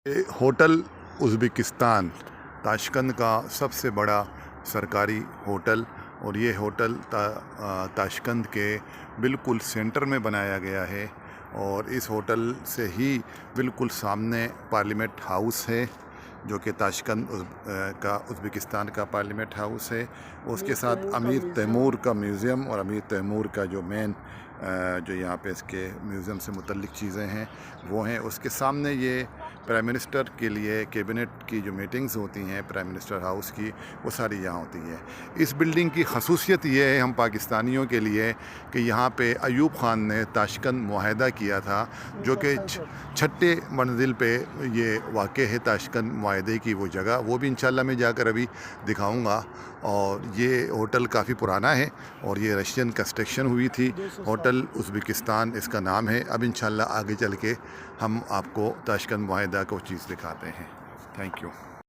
ये hotel Uzbekistan Tashkent का सबसे बड़ा सरकारी होटल और ये होटल ताशकंद के बिल्कुल सेंटर में बनाया गया है और इस होटल से ही बिल्कुल सामने पार्लियामेंट हाउस है जो कि ताशकंद का उज़्बेकिस्तान का पार्लियामेंट हाउस है। उसके साथ अमीर तैमूर का म्यूज़ियम और अमीर तैमूर का जो मेन जो यहाँ पे इसके म्यूज़ियम से मुतल्लिक चीज़ें हैं वो हैं। उसके सामने ये प्राइम मिनिस्टर के लिए कैबिनेट की जो मीटिंग्स होती हैं प्राइम मिनिस्टर हाउस की, वो सारी यहाँ होती हैं। इस बिल्डिंग की खसूसियत ये है हम पाकिस्तानियों के लिए कि यहाँ पे अयूब ख़ान ने ताशकंद मुआहदा किया था जो कि छठे मंजिल पे ये वाक़ है ताशकंद मुआहदे की वो जगह, वो भी इंशाल्लाह मैं जाकर अभी दिखाऊंगा। और ये होटल काफ़ी पुराना है और ये रशियन कंस्ट्रक्शन हुई थी। होटल उज़्बेकिस्तान इसका नाम है। अब इंशाल्लाह आगे चल के हम आपको ताशकंद मुआहदा को चीज़ दिखाते हैं। Thank you.